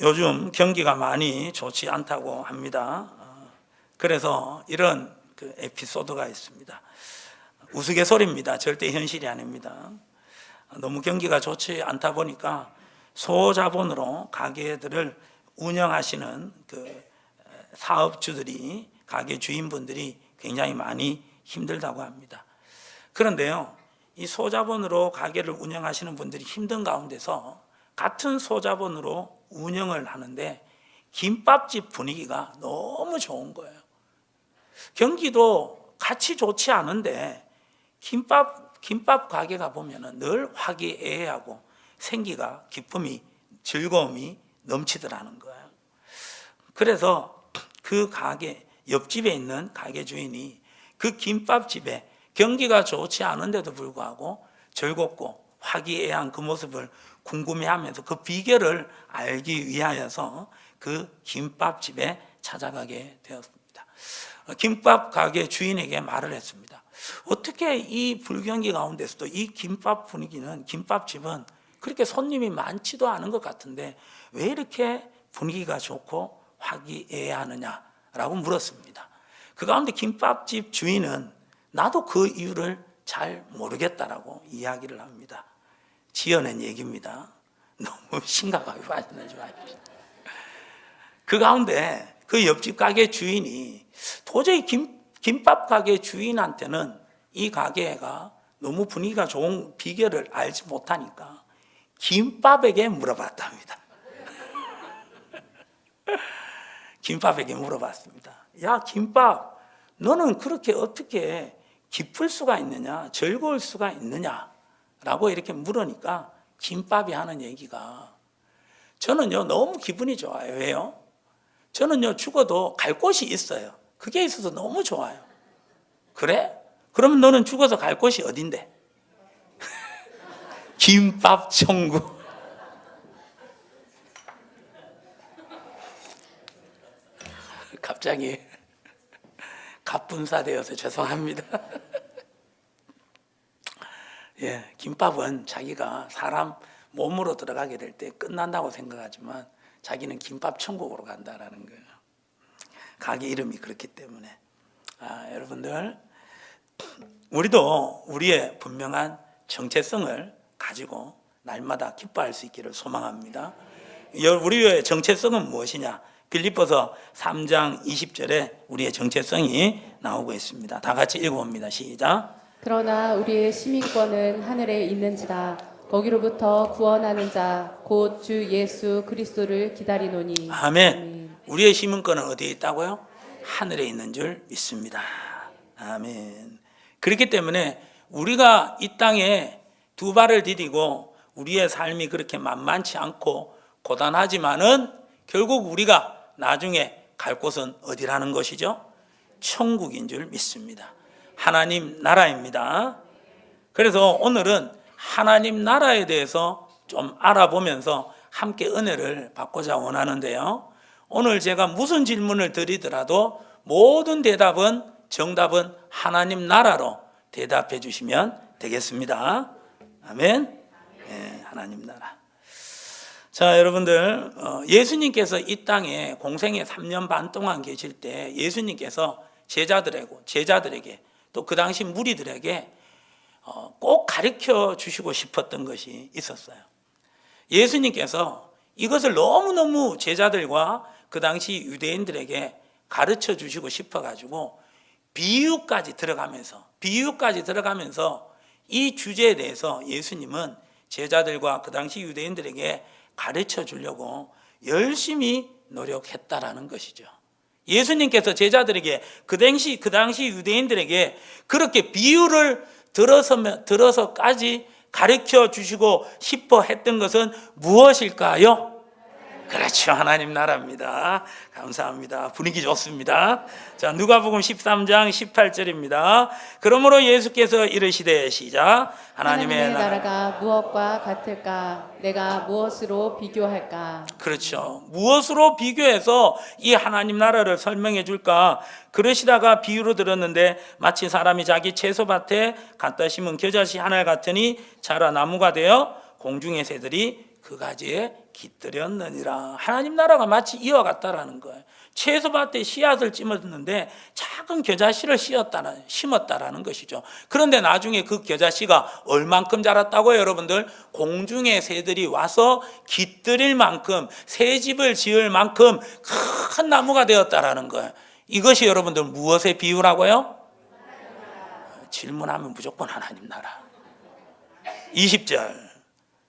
요즘 경기가 많이 좋지 않다고 합니다. 그래서 이런 에피소드가 있습니다. 우스갯소리입니다. 절대 현실이 아닙니다. 너무 경기가 좋지 않다 보니까 소자본으로 가게들을 운영하시는 사업주들이, 가게 주인분들이 굉장히 많이 힘들다고 합니다. 그런데요, 이 소자본으로 가게를 운영하시는 분들이 힘든 가운데서 같은 소자본으로 운영을 하는데 김밥집 분위기가 너무 좋은 거예요. 경기도 같이 좋지 않은데 김밥 가게가 보면은 늘 화기애애하고 생기가, 기쁨이, 즐거움이 넘치더라는 거예요. 그래서 그 가게, 옆집에 있는 가게 주인이 그 김밥집에 경기가 좋지 않은데도 불구하고 즐겁고 화기애애한 그 모습을 궁금해하면서 그 비결을 알기 위하여서 그 김밥집에 찾아가게 되었습니다. 김밥 가게 주인에게 말을 했습니다. 어떻게 이 불경기 가운데서도 이 김밥 분위기는, 김밥집은 그렇게 손님이 많지도 않은 것 같은데 왜 이렇게 분위기가 좋고 화기애애하느냐라고 물었습니다. 그 가운데 김밥집 주인은 나도 그 이유를 잘 모르겠다라고 이야기를 합니다. 지어낸 얘기입니다. 너무 심각하게 받아들이지 마십시오. 그 가운데 그 옆집 가게 주인이 도저히 김밥 가게 주인한테는 이 가게가 너무 분위기가 좋은 비결을 알지 못하니까 김밥에게 물어봤답니다. 김밥에게 물어봤습니다. 야, 김밥, 너는 그렇게 어떻게 기쁠 수가 있느냐, 즐거울 수가 있느냐 라고 이렇게 물으니까 김밥이 하는 얘기가, 저는요 너무 기분이 좋아요. 왜요? 저는요 죽어도 갈 곳이 있어요. 그게 있어서 너무 좋아요. 그래? 그러면 너는 죽어서 갈 곳이 어딘데? 김밥 천국. 갑자기 갑분싸되어서 죄송합니다. 예, 김밥은 자기가 사람 몸으로 들어가게 될 때 끝난다고 생각하지만 자기는 김밥 천국으로 간다라는 거예요. 가게 이름이 그렇기 때문에. 여러분들, 우리도 우리의 분명한 정체성을 가지고 날마다 기뻐할 수 있기를 소망합니다. 우리의 정체성은 무엇이냐? 빌립보서 3장 20절에 우리의 정체성이 나오고 있습니다. 다 같이 읽어봅니다. 시작. 그러나 우리의 시민권은 하늘에 있는지라. 거기로부터 구원하는 자 곧 주 예수 그리스도를 기다리노니. 아멘. 우리의 시민권은 어디에 있다고요? 하늘에 있는 줄 믿습니다. 아멘. 그렇기 때문에 우리가 이 땅에 두 발을 디디고 우리의 삶이 그렇게 만만치 않고 고단하지만은 결국 우리가 나중에 갈 곳은 어디라는 것이죠? 천국인 줄 믿습니다. 하나님 나라입니다. 그래서 오늘은 하나님 나라에 대해서 좀 알아보면서 함께 은혜를 받고자 원하는데요. 오늘 제가 무슨 질문을 드리더라도 모든 정답은 하나님 나라로 대답해 주시면 되겠습니다. 아멘. 네, 하나님 나라. 자, 여러분들, 예수님께서 이 땅에 공생애 3년 반 동안 계실 때 예수님께서 제자들에게 또 그 당시 무리들에게 꼭 가르쳐 주시고 싶었던 것이 있었어요. 예수님께서 이것을 너무너무 제자들과 그 당시 유대인들에게 가르쳐 주시고 싶어가지고 비유까지 들어가면서 이 주제에 대해서 예수님은 제자들과 그 당시 유대인들에게 가르쳐 주려고 열심히 노력했다라는 것이죠. 예수님께서 제자들에게 그 당시 유대인들에게 그렇게 비유를 들어서까지 가르쳐 주시고 싶어 했던 것은 무엇일까요? 그렇죠. 하나님 나라입니다. 감사합니다. 분위기 좋습니다. 자, 누가복음 13장 18절입니다. 그러므로 예수께서 이르시되 시작. 하나님의 나라가 무엇과 같을까? 내가 무엇으로 비교할까? 그렇죠. 무엇으로 비교해서 이 하나님 나라를 설명해 줄까? 그러시다가 비유로 들었는데 마치 사람이 자기 채소밭에 갖다 심은 겨자씨 하나 같으니 자라 나무가 되어 공중의 새들이 그 가지에 깃들였느니라. 하나님 나라가 마치 이와 같다라는 거예요. 채소밭에 씨앗을 찜었는데 작은 겨자씨를 심었다라는 것이죠. 그런데 나중에 그 겨자씨가 얼만큼 자랐다고요, 여러분들? 공중의 새들이 와서 깃들일 만큼, 새 집을 지을 만큼 큰 나무가 되었다라는 거예요. 이것이 여러분들 무엇의 비유라고요? 질문하면 무조건 하나님 나라. 20절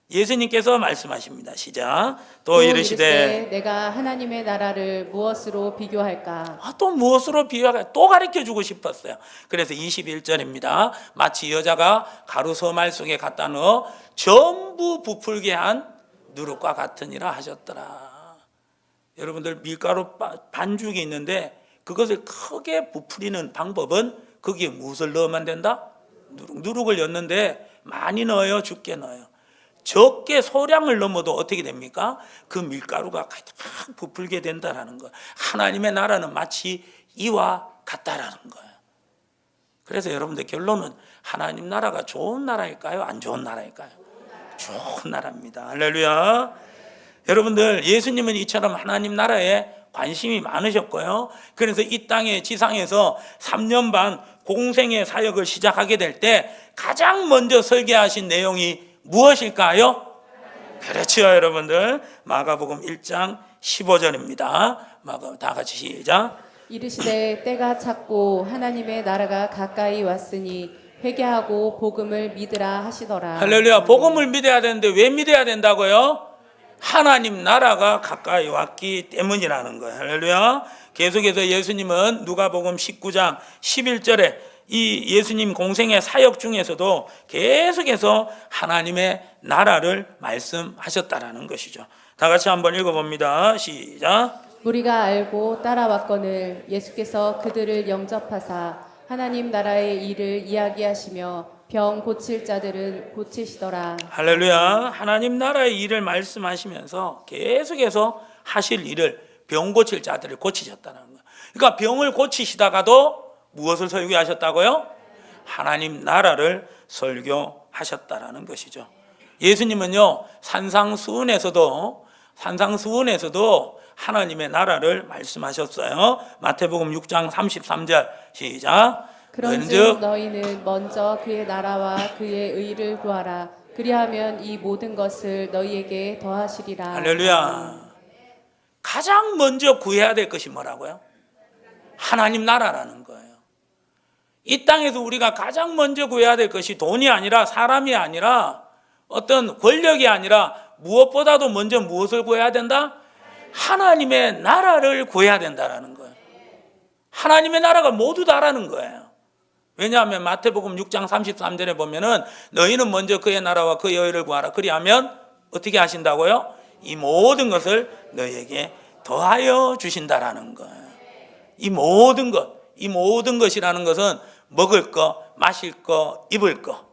예수님께서 말씀하십니다. 시작. 또 이르시되 내가 하나님의 나라를 무엇으로 비교할까? 또 무엇으로 비유할까? 또 가르쳐주고 싶었어요. 그래서 21절입니다. 마치 여자가 가루 서말 속에 갖다 넣어 전부 부풀게 한 누룩과 같으니라 하셨더라. 여러분들 밀가루 반죽이 있는데 그것을 크게 부풀리는 방법은 거기에 무엇을 넣으면 된다? 누룩을 넣는데 많이 넣어요? 적게 넣어요? 적게 소량을 넣어도 어떻게 됩니까? 그 밀가루가 가득 부풀게 된다는 거예요. 하나님의 나라는 마치 이와 같다라는 거예요. 그래서 여러분들 결론은 하나님 나라가 좋은 나라일까요? 안 좋은 나라일까요? 좋은 나라입니다. 할렐루야. 여러분들 예수님은 이처럼 하나님 나라에 관심이 많으셨고요. 그래서 이 땅의 지상에서 3년 반 공생의 사역을 시작하게 될 때 가장 먼저 설계하신 내용이 무엇일까요? 그렇죠, 여러분들. 마가복음 1장 15절입니다. 다 같이 시작. 이르시되 때가 찼고 하나님의 나라가 가까이 왔으니 회개하고 복음을 믿으라 하시더라. 할렐루야. 복음을 믿어야 되는데 왜 믿어야 된다고요? 하나님 나라가 가까이 왔기 때문이라는 거예요. 할렐루야. 계속해서 예수님은 누가복음 19장 11절에 이 예수님 공생의 사역 중에서도 계속해서 하나님의 나라를 말씀하셨다라는 것이죠. 다 같이 한번 읽어봅니다. 시작. 우리가 알고 따라왔거늘 예수께서 그들을 영접하사 하나님 나라의 일을 이야기하시며 병 고칠 자들을 고치시더라. 할렐루야. 하나님 나라의 일을 말씀하시면서 계속해서 하실 일을 병 고칠 자들을 고치셨다는 거예요. 그러니까 병을 고치시다가도 무엇을 설교하셨다고요? 하나님 나라를 설교하셨다라는 것이죠. 예수님은요 산상수훈에서도 하나님의 나라를 말씀하셨어요. 마태복음 6장 33절 시작. 그런즉 너희는 먼저 그의 나라와 그의 의를 구하라. 그리하면 이 모든 것을 너희에게 더하시리라. 할렐루야. 가장 먼저 구해야 될 것이 뭐라고요? 하나님 나라라는 거예요. 이 땅에서 우리가 가장 먼저 구해야 될 것이 돈이 아니라 사람이 아니라 어떤 권력이 아니라 무엇보다도 먼저 무엇을 구해야 된다? 하나님의 나라를 구해야 된다는 거예요. 하나님의 나라가 모두 다라는 거예요. 왜냐하면 마태복음 6장 33절에 보면은 너희는 먼저 그의 나라와 그의 의를 구하라. 그리하면 어떻게 하신다고요? 이 모든 것을 너희에게 더하여 주신다라는 거예요. 이 모든 것이라는 것은 먹을 거, 마실 거, 입을 거,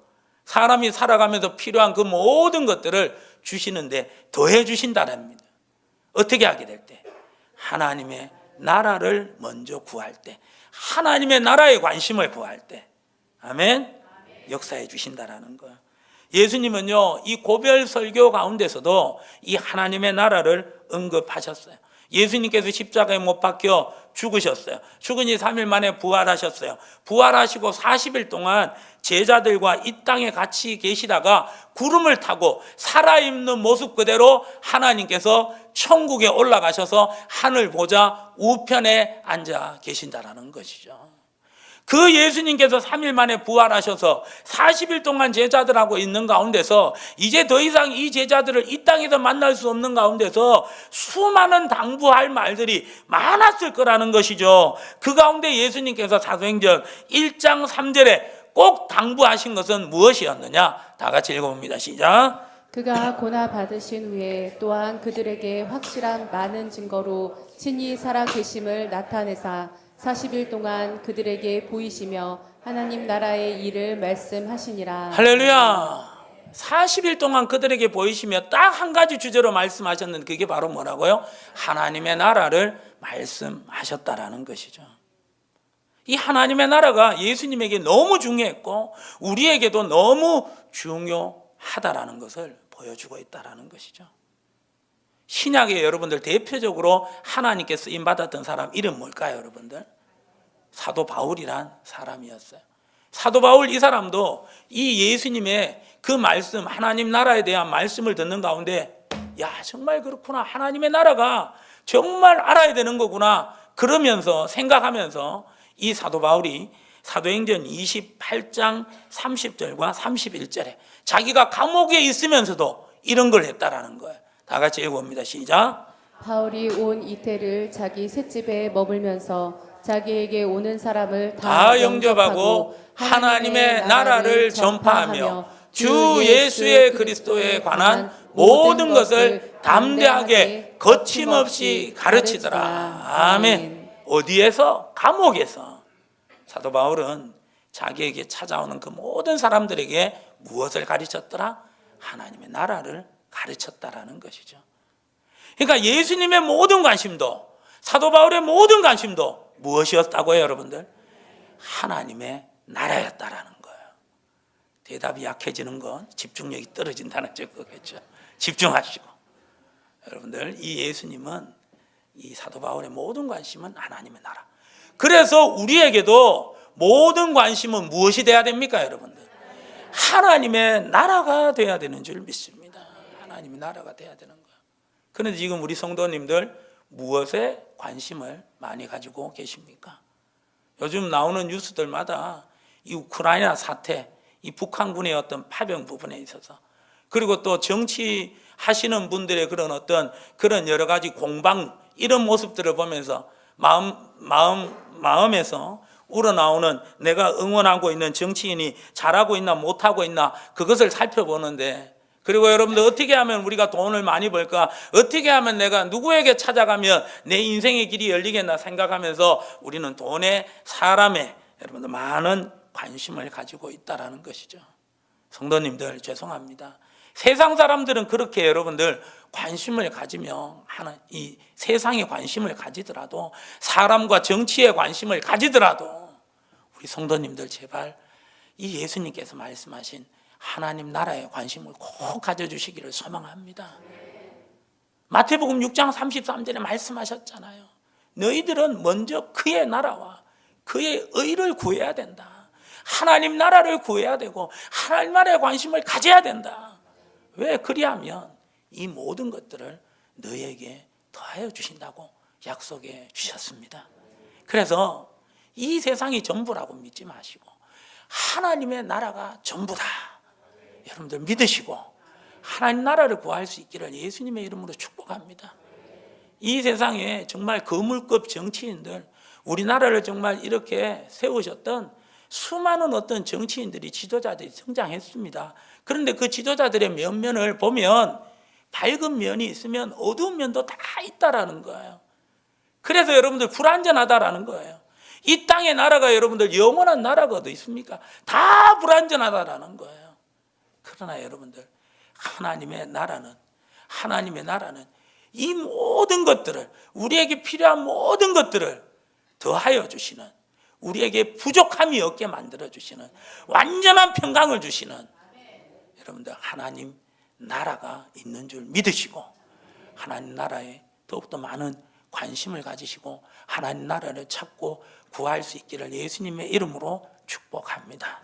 사람이 살아가면서 필요한 그 모든 것들을 주시는데 더해 주신다랍니다. 어떻게 하게 될 때? 하나님의 나라를 먼저 구할 때, 하나님의 나라에 관심을 구할 때, 아멘. 역사해 주신다라는 거예요. 예수님은요 이 고별 설교 가운데서도 이 하나님의 나라를 언급하셨어요. 예수님께서 십자가에 못 박혀 죽으셨어요. 죽은 지 3일 만에 부활하셨어요. 부활하시고 40일 동안 제자들과 이 땅에 같이 계시다가 구름을 타고 살아있는 모습 그대로 하나님께서 천국에 올라가셔서 하늘 보좌 우편에 앉아 계신다라는 것이죠. 그 예수님께서 3일 만에 부활하셔서 40일 동안 제자들하고 있는 가운데서 이제 더 이상 이 제자들을 이 땅에서 만날 수 없는 가운데서 수많은 당부할 말들이 많았을 거라는 것이죠. 그 가운데 예수님께서 사도행전 1장 3절에 꼭 당부하신 것은 무엇이었느냐? 다 같이 읽어봅니다. 시작. 그가 고나 받으신 후에 또한 그들에게 확실한 많은 증거로 친히 살아 계심을 나타내사 40일 동안 그들에게 보이시며 하나님 나라의 일을 말씀하시니라. 할렐루야. 40일 동안 그들에게 보이시며 딱 한 가지 주제로 말씀하셨는데 그게 바로 뭐라고요? 하나님의 나라를 말씀하셨다라는 것이죠. 이 하나님의 나라가 예수님에게 너무 중요했고 우리에게도 너무 중요하다라는 것을 보여주고 있다라는 것이죠. 신약에 여러분들 대표적으로 하나님께 쓰임 받았던 사람 이름 뭘까요, 여러분들? 사도 바울이란 사람이었어요. 사도 바울 이 사람도 이 예수님의 그 말씀, 하나님 나라에 대한 말씀을 듣는 가운데 야, 정말 그렇구나. 하나님의 나라가 정말 알아야 되는 거구나. 그러면서 생각하면서 이 사도 바울이 사도행전 28장 30절과 31절에 자기가 감옥에 있으면서도 이런 걸 했다라는 거예요. 다 같이 읽어봅니다. 시작. 바울이 온 이태를 자기 셋집에 머물면서 자기에게 오는 사람을 다 영접하고 하나님의 나라를 전파하며 주 예수의 그리스도에 관한 모든 것을 담대하게 거침없이 가르치더라. 아멘. 어디에서? 감옥에서. 사도 바울은 자기에게 찾아오는 그 모든 사람들에게 무엇을 가르쳤더라? 하나님의 나라를 가르쳤다라는 것이죠. 그러니까 예수님의 모든 관심도, 사도 바울의 모든 관심도 무엇이었다고요, 여러분들? 하나님의 나라였다라는 거예요. 대답이 약해지는 건 집중력이 떨어진다는 거겠죠. 집중하시고. 여러분들, 이 예수님은, 이 사도 바울의 모든 관심은 하나님의 나라. 그래서 우리에게도 모든 관심은 무엇이 돼야 됩니까, 여러분들? 하나님의 나라가 돼야 되는 줄 믿습니다. 하나님의 나라가 돼야 되는 거예요. 그런데 지금 우리 성도님들 무엇에 관심을 많이 가지고 계십니까? 요즘 나오는 뉴스들마다 이 우크라이나 사태, 이 북한군의 어떤 파병 부분에 있어서, 그리고 또 정치하시는 분들의 그런 어떤 그런 여러 가지 공방, 이런 모습들을 보면서 마음에서 우러나오는, 내가 응원하고 있는 정치인이 잘하고 있나 못하고 있나 그것을 살펴보는데, 그리고 여러분들 어떻게 하면 우리가 돈을 많이 벌까, 어떻게 하면 내가 누구에게 찾아가면 내 인생의 길이 열리겠나 생각하면서 우리는 돈에, 사람에 여러분들 많은 관심을 가지고 있다라는 것이죠. 성도님들 죄송합니다. 세상 사람들은 그렇게 여러분들 관심을 가지며 이 세상에 관심을 가지더라도, 사람과 정치에 관심을 가지더라도 우리 성도님들 제발 이 예수님께서 말씀하신 하나님 나라에 관심을 꼭 가져주시기를 소망합니다. 마태복음 6장 33절에 말씀하셨잖아요. 너희들은 먼저 그의 나라와 그의 의를 구해야 된다. 하나님 나라를 구해야 되고 하나님 나라에 관심을 가져야 된다. 왜? 그리하면 이 모든 것들을 너희에게 더하여 주신다고 약속해 주셨습니다. 그래서 이 세상이 전부라고 믿지 마시고 하나님의 나라가 전부다. 여러분들 믿으시고 하나님 나라를 구할 수 있기를 예수님의 이름으로 축복합니다. 이 세상에 정말 거물급 정치인들, 우리나라를 정말 이렇게 세우셨던 수많은 어떤 정치인들이, 지도자들이 성장했습니다. 그런데 그 지도자들의 면면을 보면 밝은 면이 있으면 어두운 면도 다 있다라는 거예요. 그래서 여러분들 불안전하다라는 거예요. 이 땅의 나라가 여러분들 영원한 나라가 어디 있습니까? 다 불안전하다라는 거예요. 그러나 여러분들 하나님의 나라는 이 모든 것들을, 우리에게 필요한 모든 것들을 더하여 주시는, 우리에게 부족함이 없게 만들어 주시는, 완전한 평강을 주시는 여러분들 하나님 나라가 있는 줄 믿으시고 하나님 나라에 더욱더 많은 관심을 가지시고 하나님 나라를 찾고 구할 수 있기를 예수님의 이름으로 축복합니다.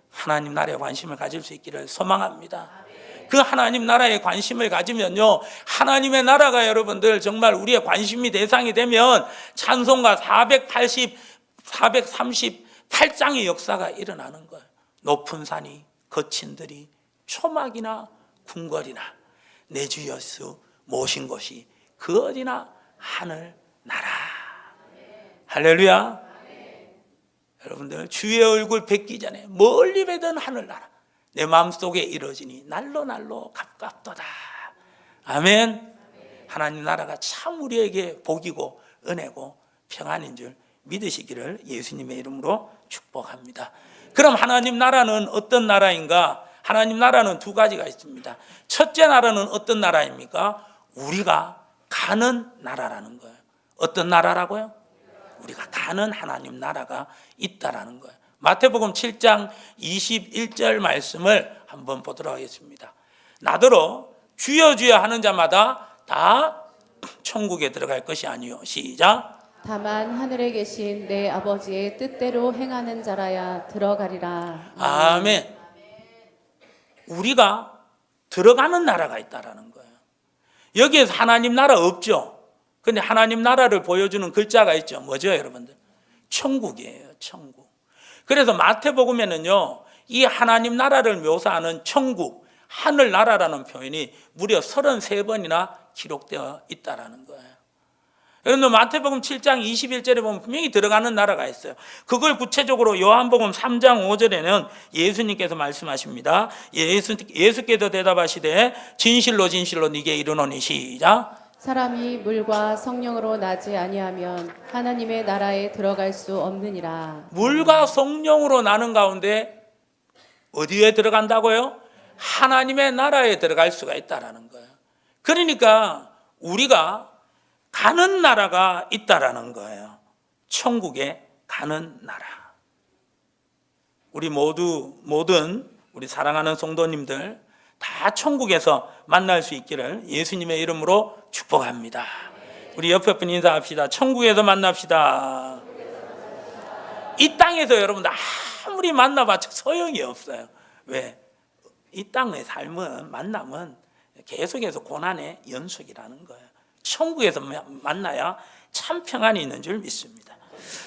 하나님 나라에 관심을 가질 수 있기를 소망합니다. 그 하나님 나라에 관심을 가지면요, 하나님의 나라가 여러분들 정말 우리의 관심이 대상이 되면 찬송가 438장의 역사가 일어나는 거예요. 높은 산이, 거친 들이, 초막이나 궁궐이나 내 주 예수 모신 곳이 그 어디나 하늘 나라. 할렐루야. 여러분들 주의 얼굴 뵙기 전에 멀리 뵈던 하늘나라 내 마음속에 이루어지니 날로 날로 가깝도다. 아멘. 하나님 나라가 참 우리에게 복이고 은혜고 평안인 줄 믿으시기를 예수님의 이름으로 축복합니다. 그럼 하나님 나라는 어떤 나라인가? 하나님 나라는 두 가지가 있습니다. 첫째 나라는 어떤 나라입니까? 우리가 가는 나라라는 거예요. 어떤 나라라고요? 우리가 가는 하나님 나라가 있다라는 거예요. 마태복음 7장 21절 말씀을 한번 보도록 하겠습니다. 나더러 주여 주여 하는 자마다 다 천국에 들어갈 것이 아니요. 시작. 다만 하늘에 계신 내 아버지의 뜻대로 행하는 자라야 들어가리라. 아멘. 우리가 들어가는 나라가 있다라는 거예요. 여기에서 하나님 나라 없죠. 근데 하나님 나라를 보여주는 글자가 있죠. 뭐죠, 여러분들? 천국이에요, 천국. 그래서 마태복음에는요, 이 하나님 나라를 묘사하는 천국, 하늘나라라는 표현이 무려 33번이나 기록되어 있다라는 거예요. 여러분, 마태복음 7장 21절에 보면 분명히 들어가는 나라가 있어요. 그걸 구체적으로 요한복음 3장 5절에는 예수님께서 말씀하십니다. 예수께서 대답하시되 진실로 진실로 네게 이르노니. 시작. 사람이 물과 성령으로 나지 아니하면 하나님의 나라에 들어갈 수 없느니라. 물과 성령으로 나는 가운데 어디에 들어간다고요? 하나님의 나라에 들어갈 수가 있다라는 거예요. 그러니까 우리가 가는 나라가 있다라는 거예요. 천국에 가는 나라. 우리 모든 우리 사랑하는 성도님들 다 천국에서 만날 수 있기를 예수님의 이름으로 축복합니다. 우리 옆에 분 인사합시다. 천국에서 만납시다. 이 땅에서 여러분들 아무리 만나봤자 소용이 없어요. 왜? 이 땅의 삶은 만남은 계속해서 고난의 연속이라는 거예요. 천국에서 만나야 참 평안이 있는 줄 믿습니다.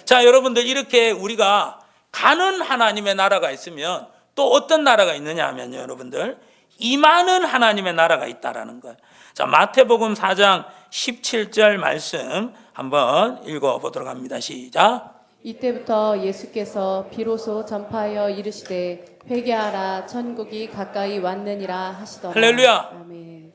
자, 여러분들 이렇게 우리가 가는 하나님의 나라가 있으면 또 어떤 나라가 있느냐 하면요, 여러분들 임하는 하나님의 나라가 있다라는 거예요. 자, 마태복음 4장 17절 말씀 한번 읽어보도록 합니다. 시작. 이때부터 예수께서 비로소 전파하여 이르시되 회개하라 천국이 가까이 왔느니라 하시더라. 할렐루야. 아멘.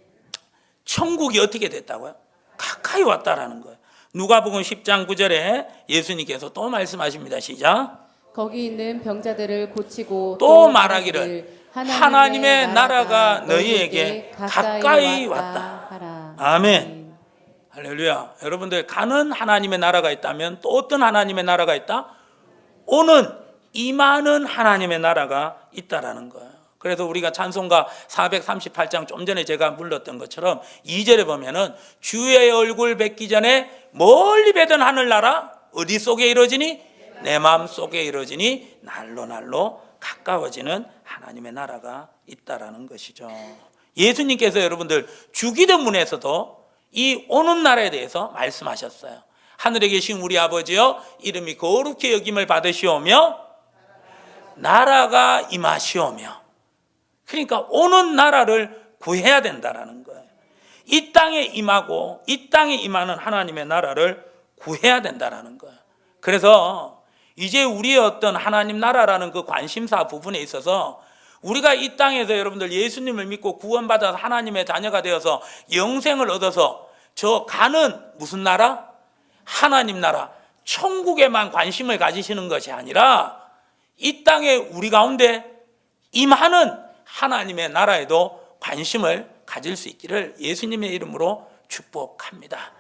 천국이 어떻게 됐다고요? 가까이 왔다라는 거예요. 누가복음 10장 9절에 예수님께서 또 말씀하십니다. 시작. 거기 있는 병자들을 고치고 또 말하기를 하나님의 나라가 너희에게 가까이 왔다. 하라. 아멘. 할렐루야. 여러분들 가는 하나님의 나라가 있다면 또 어떤 하나님의 나라가 있다? 오는 임하는 하나님의 나라가 있다라는 거예요. 그래서 우리가 찬송가 438장 좀 전에 제가 불렀던 것처럼 2절에 보면은 주의 얼굴 뵙기 전에 멀리 뵈던 하늘나라 어디 속에 이루어지니? 내 마음 속에 이루어지니 날로 날로 가까워지는 하나님의 나라가 있다라는 것이죠. 예수님께서 여러분들 주기도문에서도 이 오는 나라에 대해서 말씀하셨어요. 하늘에 계신 우리 아버지여 이름이 거룩히 여김을 받으시오며 나라가 임하시오며. 그러니까 오는 나라를 구해야 된다라는 거예요. 이 땅에 임하고 이 땅에 임하는 하나님의 나라를 구해야 된다라는 거예요. 그래서 이제 우리의 어떤 하나님 나라라는 그 관심사 부분에 있어서 우리가 이 땅에서 여러분들 예수님을 믿고 구원받아서 하나님의 자녀가 되어서 영생을 얻어서 저 가는 무슨 나라? 하나님 나라, 천국에만 관심을 가지시는 것이 아니라 이 땅에 우리 가운데 임하는 하나님의 나라에도 관심을 가질 수 있기를 예수님의 이름으로 축복합니다.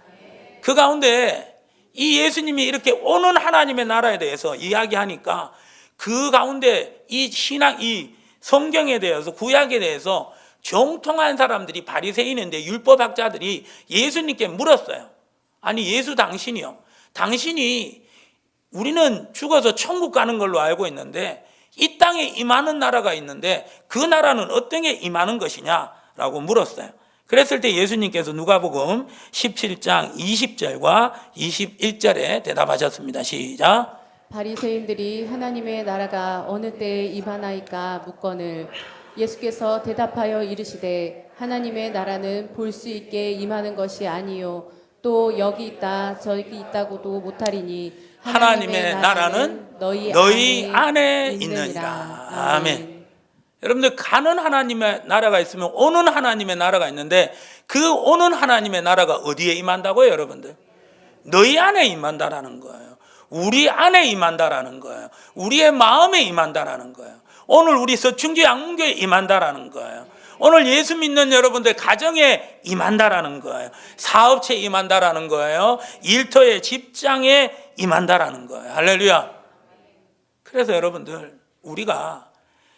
그 가운데 이 예수님이 이렇게 오는 하나님의 나라에 대해서 이야기하니까 그 가운데 이 신앙, 이 성경에 대해서 구약에 대해서 정통한 사람들이 바리새인인데 율법학자들이 예수님께 물었어요. 아니 예수 당신이요. 당신이 우리는 죽어서 천국 가는 걸로 알고 있는데 이 땅에 임하는 나라가 있는데 그 나라는 어떤 게 임하는 것이냐라고 물었어요. 그랬을 때 예수님께서 누가복음 17장 20절과 21절에 대답하셨습니다. 시작. 바리새인들이 하나님의 나라가 어느 때에 임하나이까 묻거늘 예수께서 대답하여 이르시되 하나님의 나라는 볼 수 있게 임하는 것이 아니요 또 여기 있다 저기 있다고도 못하리니 하나님의 나라는 너희 안에 있느니라. 아멘. 여러분들 가는 하나님의 나라가 있으면 오는 하나님의 나라가 있는데 그 오는 하나님의 나라가 어디에 임한다고요, 여러분들? 너희 안에 임한다라는 거예요. 우리 안에 임한다라는 거예요. 우리의 마음에 임한다라는 거예요. 오늘 우리 서충주 양문교에 임한다라는 거예요. 오늘 예수 믿는 여러분들 가정에 임한다라는 거예요. 사업체에 임한다라는 거예요. 일터에 직장에 임한다라는 거예요. 할렐루야. 그래서 여러분들 우리가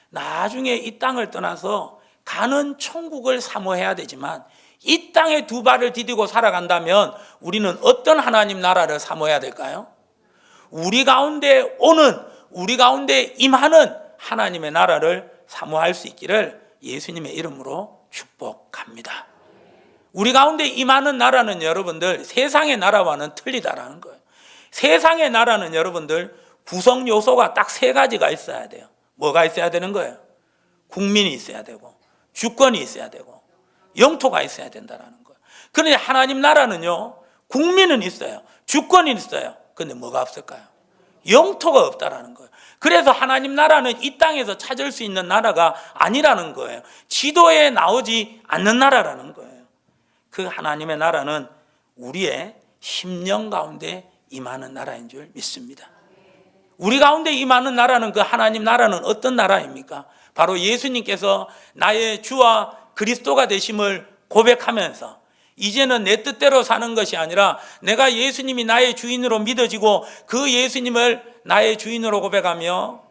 나중에 이 땅을 떠나서 가는 천국을 사모해야 되지만 이 땅에 두 발을 디디고 살아간다면 우리는 어떤 하나님 나라를 사모해야 될까요? 우리 가운데 오는, 우리 가운데 임하는 하나님의 나라를 사모할 수 있기를 예수님의 이름으로 축복합니다. 우리 가운데 임하는 나라는 여러분들 세상의 나라와는 틀리다라는 거예요. 세상의 나라는 여러분들 구성 요소가 딱 세 가지가 있어야 돼요. 뭐가 있어야 되는 거예요? 국민이 있어야 되고, 주권이 있어야 되고, 영토가 있어야 된다는 거예요. 그런데 하나님 나라는요, 국민은 있어요, 주권이 있어요. 그런데 뭐가 없을까요? 영토가 없다라는 거예요. 그래서 하나님 나라는 이 땅에서 찾을 수 있는 나라가 아니라는 거예요. 지도에 나오지 않는 나라라는 거예요. 그 하나님의 나라는 우리의 심령 가운데 임하는 나라인 줄 믿습니다. 우리 가운데 임하는 나라는, 그 하나님 나라는 어떤 나라입니까? 바로 예수님께서 나의 주와 그리스도가 되심을 고백하면서 이제는 내 뜻대로 사는 것이 아니라 내가 예수님이 나의 주인으로 믿어지고 그 예수님을 나의 주인으로 고백하며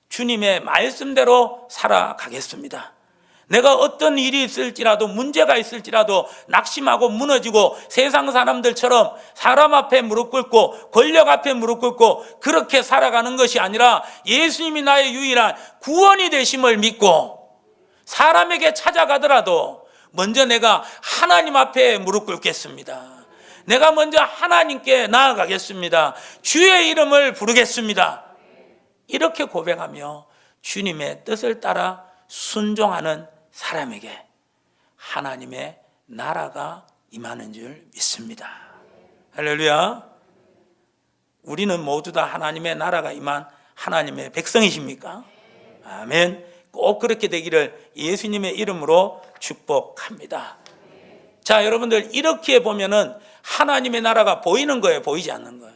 주님의 말씀대로 살아가겠습니다. 내가 어떤 일이 있을지라도, 문제가 있을지라도 낙심하고 무너지고 세상 사람들처럼 사람 앞에 무릎 꿇고 권력 앞에 무릎 꿇고 그렇게 살아가는 것이 아니라 예수님이 나의 유일한 구원이 되심을 믿고 사람에게 찾아가더라도 먼저 내가 하나님 앞에 무릎 꿇겠습니다. 내가 먼저 하나님께 나아가겠습니다. 주의 이름을 부르겠습니다. 이렇게 고백하며 주님의 뜻을 따라 순종하는 사람에게 하나님의 나라가 임하는 줄 믿습니다. 할렐루야. 우리는 모두 다 하나님의 나라가 임한 하나님의 백성이십니까? 아멘. 꼭 그렇게 되기를 예수님의 이름으로 축복합니다. 자, 여러분들, 이렇게 보면은 하나님의 나라가 보이는 거예요, 보이지 않는 거예요?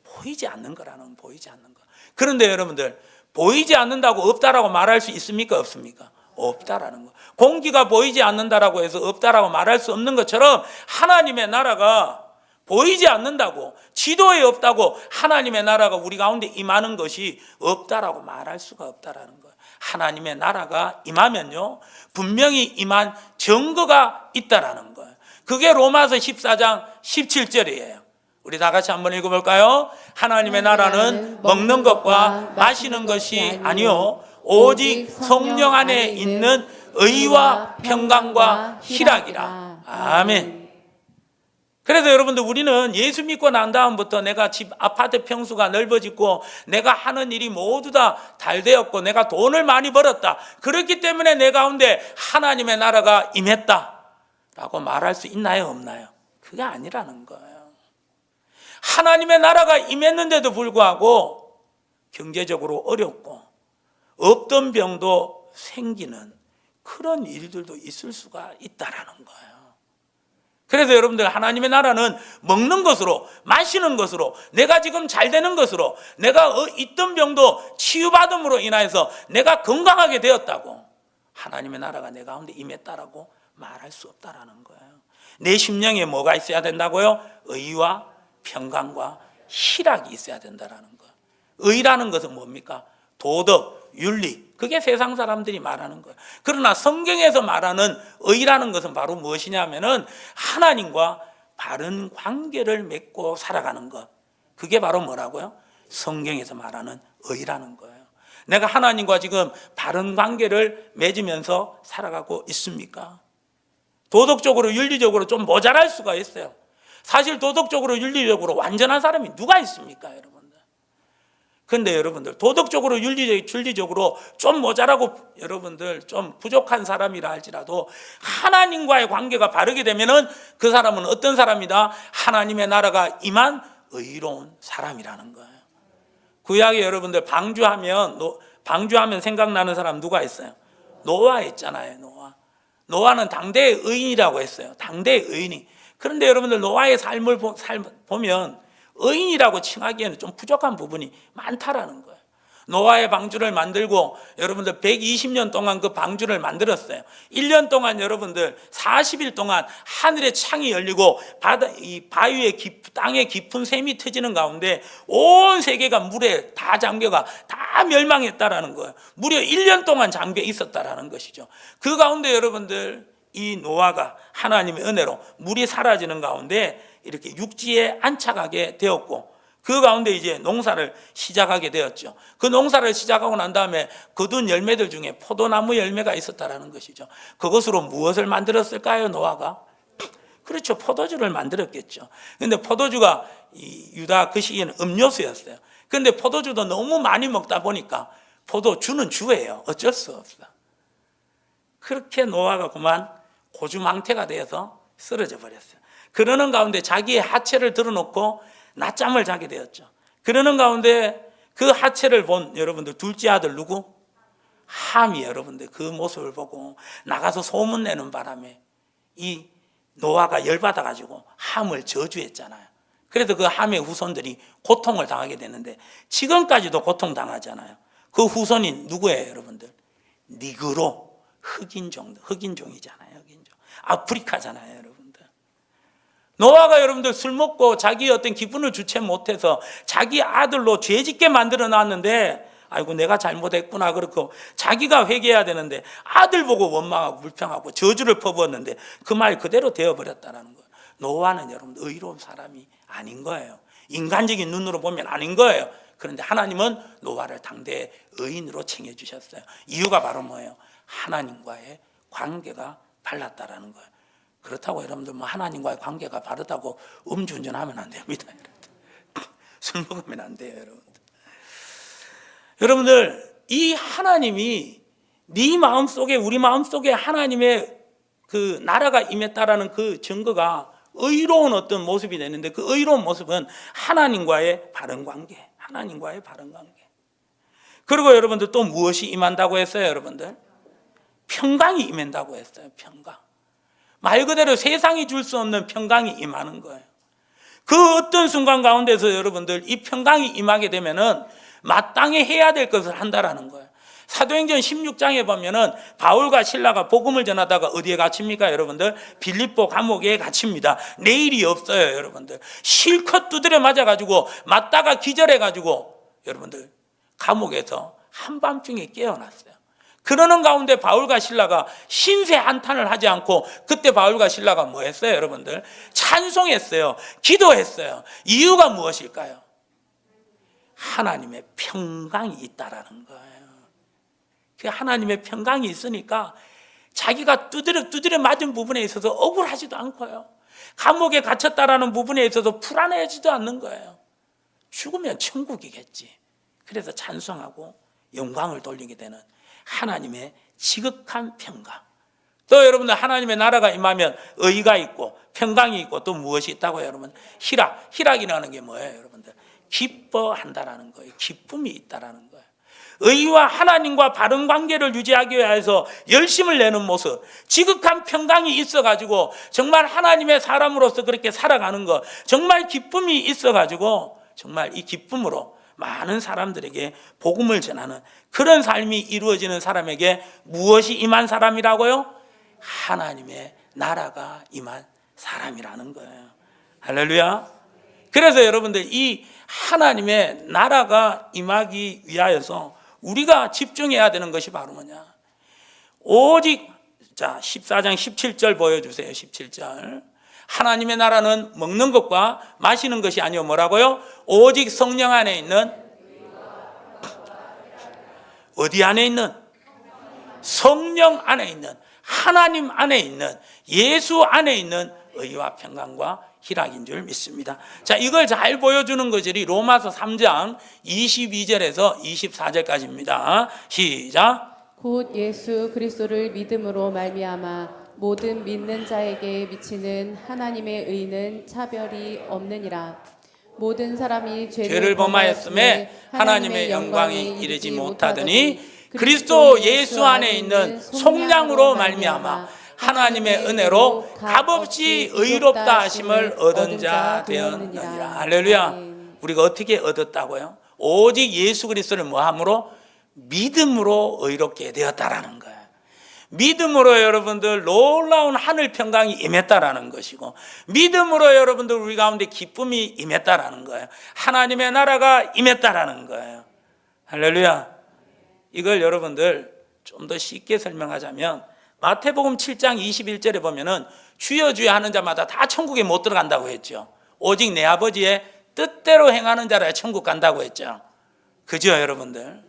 보이지 않는 거라는, 보이지 않는 거. 그런데 여러분들, 보이지 않는다고 없다라고 말할 수 있습니까, 없습니까? 없다라는 거. 공기가 보이지 않는다라고 해서 없다라고 말할 수 없는 것처럼 하나님의 나라가 보이지 않는다고, 지도에 없다고 하나님의 나라가 우리 가운데 임하는 것이 없다라고 말할 수가 없다라는 거예요. 하나님의 나라가 임하면요, 분명히 임한 증거가 있다라는 거예요. 그게 로마서 14장 17절이에요. 우리 다 같이 한번 읽어볼까요? 하나님의 나라는 먹는 것과 마시는 것이 아니요 오직 성령 안에 있는 의와 평강과 희락이라. 아멘. 그래서 여러분들, 우리는 예수 믿고 난 다음부터 내가 집 아파트 평수가 넓어지고 내가 하는 일이 모두 다 잘 되었고 내가 돈을 많이 벌었다, 그렇기 때문에 내 가운데 하나님의 나라가 임했다 라고 말할 수 있나요, 없나요? 그게 아니라는 거예요. 하나님의 나라가 임했는데도 불구하고 경제적으로 어렵고 없던 병도 생기는 그런 일들도 있을 수가 있다라는 거예요. 그래서 여러분들, 하나님의 나라는 먹는 것으로, 마시는 것으로, 내가 지금 잘 되는 것으로, 내가 있던 병도 치유받음으로 인하여서 내가 건강하게 되었다고, 하나님의 나라가 내 가운데 임했다라고 말할 수 없다라는 거예요. 내 심령에 뭐가 있어야 된다고요? 의와 평강과 희락이 있어야 된다라는 거예요. 의라는 것은 뭡니까? 도덕, 윤리, 그게 세상 사람들이 말하는 거예요. 그러나 성경에서 말하는 의라는 것은 바로 무엇이냐면은 하나님과 바른 관계를 맺고 살아가는 것, 그게 바로 뭐라고요? 성경에서 말하는 의라는 거예요. 내가 하나님과 지금 바른 관계를 맺으면서 살아가고 있습니까? 도덕적으로, 윤리적으로 좀 모자랄 수가 있어요. 사실 도덕적으로, 윤리적으로 완전한 사람이 누가 있습니까, 여러분들? 근데 여러분들, 도덕적으로, 윤리적으로 좀 모자라고 여러분들 좀 부족한 사람이라 할지라도 하나님과의 관계가 바르게 되면은 그 사람은 어떤 사람이다? 하나님의 나라가 임한 의로운 사람이라는 거예요. 구약에 여러분들 방주하면 생각나는 사람 누가 있어요? 노아 있잖아요. 노아는 당대의 의인이라고 했어요. 당대의 의인이. 그런데 여러분들, 노아의 삶을 보면 의인이라고 칭하기에는 좀 부족한 부분이 많다라는 거예요. 노아의 방주를 만들고 여러분들 120년 동안 그 방주를 만들었어요. 1년 동안 여러분들 40일 동안 하늘의 창이 열리고 이 바위의 땅에 깊은 샘이 터지는 가운데 온 세계가 물에 다 잠겨가 다 멸망했다라는 거예요. 무려 1년 동안 잠겨 있었다라는 것이죠. 그 가운데 여러분들 이 노아가 하나님의 은혜로 물이 사라지는 가운데 이렇게 육지에 안착하게 되었고, 그 가운데 이제 농사를 시작하게 되었죠. 그 농사를 시작하고 난 다음에 거둔 열매들 중에 포도나무 열매가 있었다라는 것이죠. 그것으로 무엇을 만들었을까요, 노아가? 그렇죠, 포도주를 만들었겠죠. 근데 포도주가 이 유다 그 시기에는 음료수였어요. 근데 포도주도 너무 많이 먹다 보니까 포도주는 주예요. 어쩔 수 없어. 그렇게 노아가 그만 고주망태가 되어서 쓰러져 버렸어요. 그러는 가운데 자기의 하체를 드러놓고 낮잠을 자게 되었죠. 그러는 가운데 그 하체를 본 여러분들 둘째 아들 누구? 함이 여러분들 그 모습을 보고 나가서 소문내는 바람에 이 노아가 열받아 가지고 함을 저주했잖아요. 그래서 그 함의 후손들이 고통을 당하게 되는데 지금까지도 고통당하잖아요. 그 후손이 누구예요, 여러분들? 니그로, 흑인종이잖아요. 흑인종. 아프리카잖아요, 여러분들. 노아가 여러분들 술 먹고 자기 어떤 기분을 주체 못해서 자기 아들로 죄짓게 만들어 놨는데, 아이고 내가 잘못했구나 그렇고 자기가 회개해야 되는데 아들 보고 원망하고 불평하고 저주를 퍼부었는데 그 말 그대로 되어버렸다는 거예요. 노아는 여러분들 의로운 사람이 아닌 거예요. 인간적인 눈으로 보면 아닌 거예요. 그런데 하나님은 노아를 당대의 의인으로 챙겨주셨어요. 이유가 바로 뭐예요? 하나님과의 관계가 발랐다라는 거예요. 그렇다고 여러분들 뭐 하나님과의 관계가 바르다고 음주운전하면 안 됩니다. 술 먹으면 안 돼요, 여러분들. 여러분들 이 하나님이 네 마음속에 우리 마음속에 하나님의 그 나라가 임했다라는 그 증거가 의로운 어떤 모습이 되는데, 그 의로운 모습은 하나님과의 바른 관계, 하나님과의 바른 관계. 그리고 여러분들 또 무엇이 임한다고 했어요, 여러분들? 평강이 임한다고 했어요. 평강. 말 그대로 세상이 줄 수 없는 평강이 임하는 거예요. 그 어떤 순간 가운데서 여러분들 이 평강이 임하게 되면은 마땅히 해야 될 것을 한다라는 거예요. 사도행전 16장에 보면은 바울과 실라가 복음을 전하다가 어디에 갇힙니까, 여러분들? 빌립보 감옥에 갇힙니다. 내일이 없어요, 여러분들. 실컷 두드려 맞아가지고 맞다가 기절해가지고 여러분들 감옥에서 한밤중에 깨어났어요. 그러는 가운데 바울과 실라가 신세 한탄을 하지 않고, 그때 바울과 실라가 뭐 했어요, 여러분들? 찬송했어요. 기도했어요. 이유가 무엇일까요? 하나님의 평강이 있다라는 거예요. 그 하나님의 평강이 있으니까 자기가 두드려 맞은 부분에 있어서 억울하지도 않고요. 감옥에 갇혔다라는 부분에 있어서 불안해지도 않는 거예요. 죽으면 천국이겠지. 그래서 찬송하고 영광을 돌리게 되는 하나님의 지극한 평강. 또 여러분들 하나님의 나라가 임하면 의가 있고 평강이 있고 또 무엇이 있다고요, 여러분? 희락이라는 게 뭐예요, 여러분들? 기뻐한다라는 거예요. 기쁨이 있다라는 거예요. 의와 하나님과 바른 관계를 유지하기 위해서 열심을 내는 모습, 지극한 평강이 있어가지고 정말 하나님의 사람으로서 그렇게 살아가는 것, 정말 기쁨이 있어가지고 정말 이 기쁨으로 많은 사람들에게 복음을 전하는 그런 삶이 이루어지는 사람에게 무엇이 임한 사람이라고요? 하나님의 나라가 임한 사람이라는 거예요. 할렐루야. 그래서 여러분들 이 하나님의 나라가 임하기 위하여서 우리가 집중해야 되는 것이 바로 뭐냐? 오직, 자 14장 17절 보여주세요. 17절. 하나님의 나라는 먹는 것과 마시는 것이 아니요 뭐라고요? 오직 성령 안에 있는, 어디 안에 있는? 성령 안에 있는, 하나님 안에 있는, 예수 안에 있는 의와 평강과 희락인 줄 믿습니다. 자, 이걸 잘 보여주는 것이 로마서 3장 22절에서 24절까지입니다. 시작. 곧 예수 그리스도를 믿음으로 말미암아 모든 믿는 자에게 미치는 하나님의 의는 차별이 없느니라. 모든 사람이 죄를 범하였음에 하나님의 영광이 이르지 못하더니 그리스도 예수 안에 있는 속량으로 말미암아 하나님의 은혜로 값없이 의롭다 하심을 얻은 자 되었느니라. 할렐루야. 우리가 어떻게 얻었다고요? 오직 예수 그리스도를 뭐함으로? 믿음으로 의롭게 되었다라는 거예요. 믿음으로 여러분들 놀라운 하늘 평강이 임했다라는 것이고, 믿음으로 여러분들 우리 가운데 기쁨이 임했다라는 거예요. 하나님의 나라가 임했다라는 거예요. 할렐루야. 이걸 여러분들 좀 더 쉽게 설명하자면 마태복음 7장 21절에 보면은 주여 주여 하는 자마다 다 천국에 못 들어간다고 했죠. 오직 내 아버지의 뜻대로 행하는 자라야 천국 간다고 했죠. 그죠 여러분들?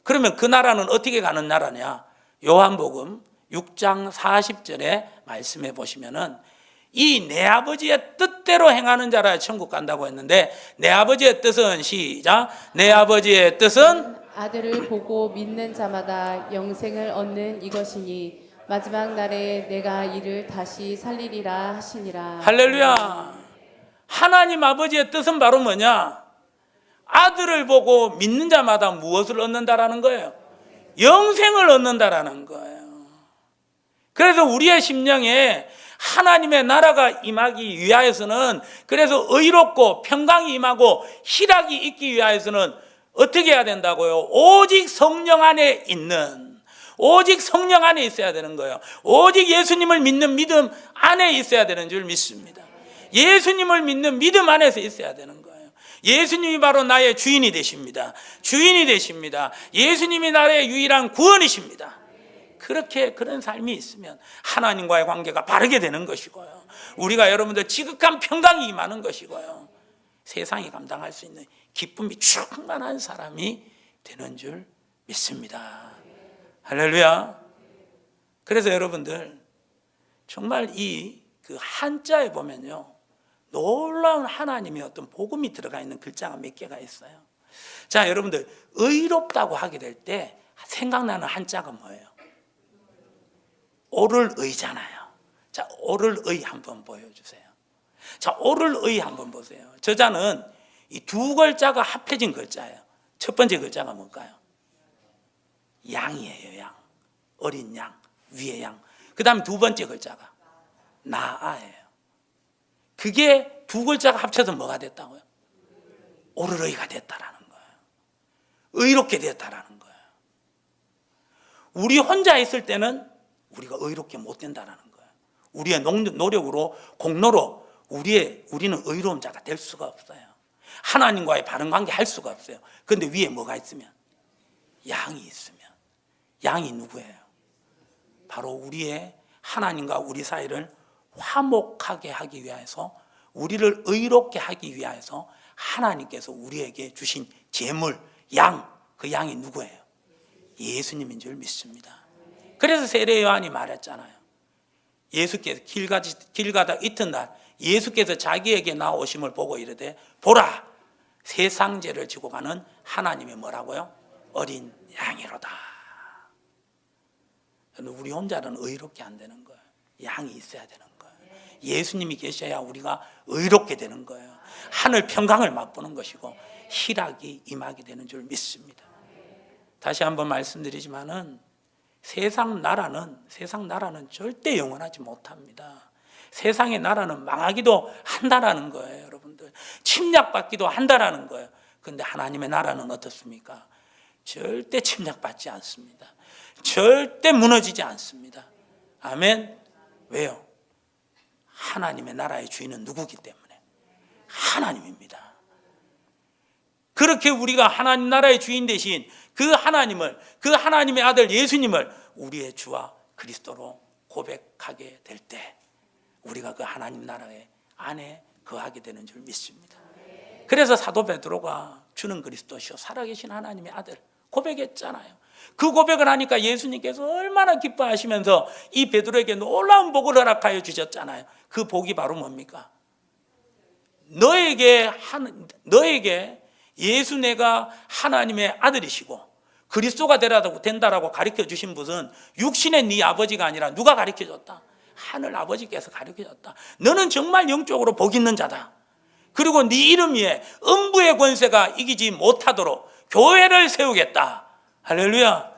그러면 그 나라는 어떻게 가는 나라냐? 요한복음 6장 40절에 말씀해 보시면은 이 내 아버지의 뜻대로 행하는 자라야 천국 간다고 했는데, 내 아버지의 뜻은 시작, 내 아버지의 뜻은 아들을 보고 믿는 자마다 영생을 얻는 이것이니 마지막 날에 내가 이를 다시 살리리라 하시니라. 할렐루야. 하나님 아버지의 뜻은 바로 뭐냐? 아들을 보고 믿는 자마다 무엇을 얻는다라는 거예요? 영생을 얻는다라는 거예요. 그래서 우리의 심령에 하나님의 나라가 임하기 위하여서는, 그래서 의롭고 평강이 임하고 희락이 있기 위하여서는 어떻게 해야 된다고요? 오직 성령 안에 있는, 오직 성령 안에 있어야 되는 거예요. 오직 예수님을 믿는 믿음 안에 있어야 되는 줄 믿습니다. 예수님을 믿는 믿음 안에서 있어야 되는 거예요. 예수님이 바로 나의 주인이 되십니다. 주인이 되십니다. 예수님이 나의 유일한 구원이십니다. 그렇게 그런 삶이 있으면 하나님과의 관계가 바르게 되는 것이고요, 우리가 여러분들 지극한 평강이 임하는 것이고요, 세상이 감당할 수 있는 기쁨이 충만한 사람이 되는 줄 믿습니다. 할렐루야. 그래서 여러분들 정말 이 그 한자에 보면요, 놀라운 하나님의 어떤 복음이 들어가 있는 글자가 몇 개가 있어요. 자, 여러분들 의롭다고 하게 될 때 생각나는 한자가 뭐예요? 오를 의잖아요. 자, 오를 의 한번 보여주세요. 자, 오를 의 한번 보세요. 저자는 이 두 글자가 합해진 글자예요. 첫 번째 글자가 뭘까요? 양이에요. 양. 어린 양, 위의 양. 그 다음에 두 번째 글자가 나아예요. 그게 두 글자가 합쳐서 뭐가 됐다고요? 오를 의가 됐다라는 거예요. 의롭게 됐다라는 거예요. 우리 혼자 있을 때는 우리가 의롭게 못 된다라는 거예요. 우리의 노력으로, 공로로 우리는 의로운 자가 될 수가 없어요. 하나님과의 바른 관계 할 수가 없어요. 그런데 위에 뭐가 있으면? 양이 있으면. 양이 누구예요? 바로 우리의 하나님과 우리 사이를 화목하게 하기 위해서, 우리를 의롭게 하기 위해서 하나님께서 우리에게 주신 제물, 양, 그 양이 누구예요? 예수님인 줄 믿습니다. 그래서 세례 요한이 말했잖아요. 예수께서 길 가다 이튿날 예수께서 자기에게 나오심을 보고 이르되, 보라, 세상 죄를 지고 가는 하나님의 뭐라고요? 어린 양이로다. 우리 혼자는 의롭게 안 되는 거예요. 양이 있어야 되는 거예요. 예수님이 계셔야 우리가 의롭게 되는 거예요. 하늘 평강을 맛보는 것이고 희락이 임하게 되는 줄 믿습니다. 다시 한번 말씀드리지만은 세상 나라는 절대 영원하지 못합니다. 세상의 나라는 망하기도 한다라는 거예요, 여러분들. 침략받기도 한다라는 거예요. 그런데 하나님의 나라는 어떻습니까? 절대 침략받지 않습니다. 절대 무너지지 않습니다. 아멘. 왜요? 하나님의 나라의 주인은 누구기 때문에? 하나님입니다. 그렇게 우리가 하나님 나라의 주인 대신 그 하나님을, 그 하나님의 아들 예수님을 우리의 주와 그리스도로 고백하게 될 때 우리가 그 하나님 나라의 안에 거하게 되는 줄 믿습니다. 그래서 사도 베드로가 주는 그리스도시요 살아계신 하나님의 아들 고백했잖아요. 그 고백을 하니까 예수님께서 얼마나 기뻐하시면서 이 베드로에게 놀라운 복을 허락하여 주셨잖아요. 그 복이 바로 뭡니까? 너에게 예수 내가 하나님의 아들이시고 그리스도가 된다라고 가르쳐 주신 분은 육신의 네 아버지가 아니라 누가 가르쳐 줬다? 하늘 아버지께서 가르쳐 줬다. 너는 정말 영적으로 복 있는 자다. 그리고 네 이름 위에 음부의 권세가 이기지 못하도록 교회를 세우겠다. 할렐루야.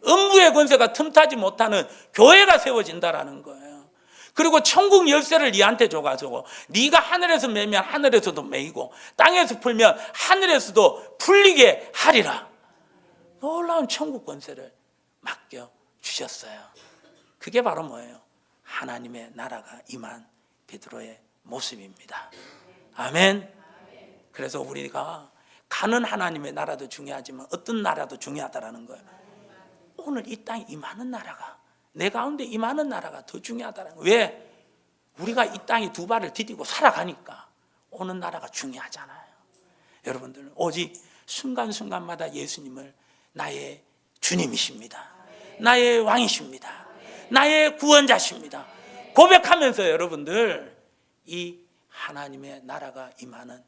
음부의 권세가 틈타지 못하는 교회가 세워진다라는 거예요. 그리고 천국 열쇠를 니한테 줘가지고 네가 하늘에서 매면 하늘에서도 매이고 땅에서 풀면 하늘에서도 풀리게 하리라. 놀라운 천국 권세를 맡겨 주셨어요. 그게 바로 뭐예요? 하나님의 나라가 임한 베드로의 모습입니다. 아멘. 그래서 우리가 가는 하나님의 나라도 중요하지만 어떤 나라도 중요하다라는 거예요. 오늘 이 땅에 임하는 나라가, 내 가운데 임하는 나라가 더 중요하다는 거예요. 왜? 우리가 이 땅에 두 발을 디디고 살아가니까 오는 나라가 중요하잖아요. 여러분들 오직 순간순간마다 예수님을 나의 주님이십니다. 나의 왕이십니다. 나의 구원자십니다. 고백하면서 여러분들 이 하나님의 나라가 임하는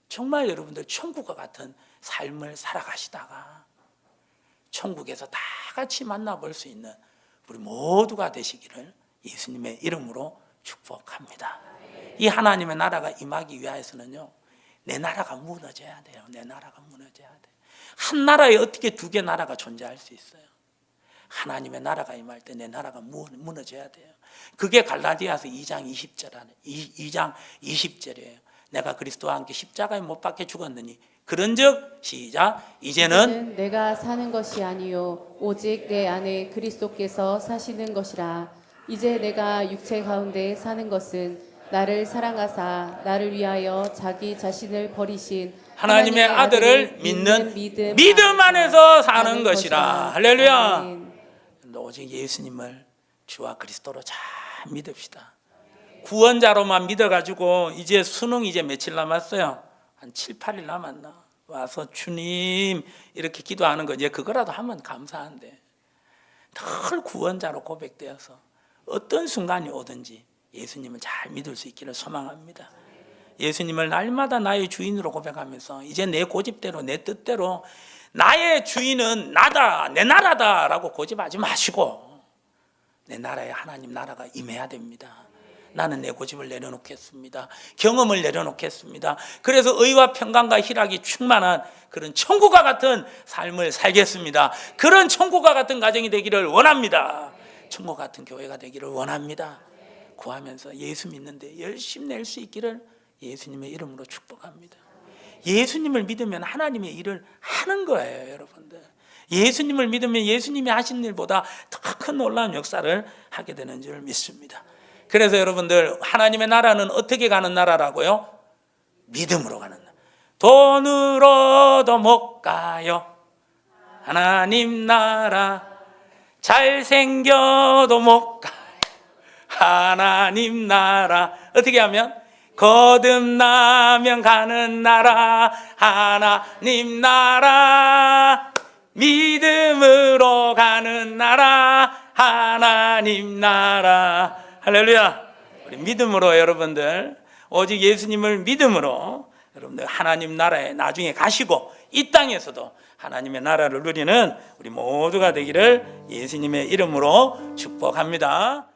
정말 여러분들 천국과 같은 삶을 살아가시다가 천국에서 다 같이 만나볼 수 있는 우리 모두가 되시기를 예수님의 이름으로 축복합니다. 이 하나님의 나라가 임하기 위해서는요, 내 나라가 무너져야 돼요. 내 나라가 무너져야 돼요. 한 나라에 어떻게 두 개 나라가 존재할 수 있어요? 하나님의 나라가 임할 때 내 나라가 무너져야 돼요. 그게 갈라디아서 2장 20절이에요. 내가 그리스도와 함께 십자가에 못 박혀 죽었느니 그런즉 시작 이제는 내가 사는 것이 아니요 오직 내 안에 그리스도께서 사시는 것이라. 이제 내가 육체 가운데 사는 것은 나를 사랑하사 나를 위하여 자기 자신을 버리신 하나님의 아들을 믿는 믿음 안에서 사는 것이라. 할렐루야. 아멘. 오직 예수님을 주와 그리스도로 잘 믿읍시다. 구원자로만 믿어가지고 이제 수능 이제 며칠 남았어요? 한 7, 8일 남았나? 와서 주님 이렇게 기도하는 거 이제 그거라도 하면 감사한데 늘 구원자로 고백되어서 어떤 순간이 오든지 예수님을 잘 믿을 수 있기를 소망합니다. 예수님을 날마다 나의 주인으로 고백하면서 이제 내 고집대로 내 뜻대로 나의 주인은 나다 내 나라다 라고 고집하지 마시고 내 나라에 하나님 나라가 임해야 됩니다. 나는 내 고집을 내려놓겠습니다. 경험을 내려놓겠습니다. 그래서 의와 평강과 희락이 충만한 그런 천국과 같은 삶을 살겠습니다. 그런 천국과 같은 가정이 되기를 원합니다. 천국 같은 교회가 되기를 원합니다. 구하면서 예수 믿는데 열심히 낼 수 있기를 예수님의 이름으로 축복합니다. 예수님을 믿으면 하나님의 일을 하는 거예요, 여러분들. 예수님을 믿으면 예수님이 하신 일보다 더 큰 놀라운 역사를 하게 되는 줄 믿습니다. 그래서 여러분들 하나님의 나라는 어떻게 가는 나라라고요? 믿음으로 가는 나라. 돈으로도 못 가요. 하나님 나라 잘생겨도 못 가요. 하나님 나라 어떻게 하면? 거듭나면 가는 나라 하나님 나라 믿음으로 가는 나라 하나님 나라. 할렐루야. 우리 믿음으로 여러분들 오직 예수님을 믿음으로 여러분들 하나님 나라에 나중에 가시고 이 땅에서도 하나님의 나라를 누리는 우리 모두가 되기를 예수님의 이름으로 축복합니다.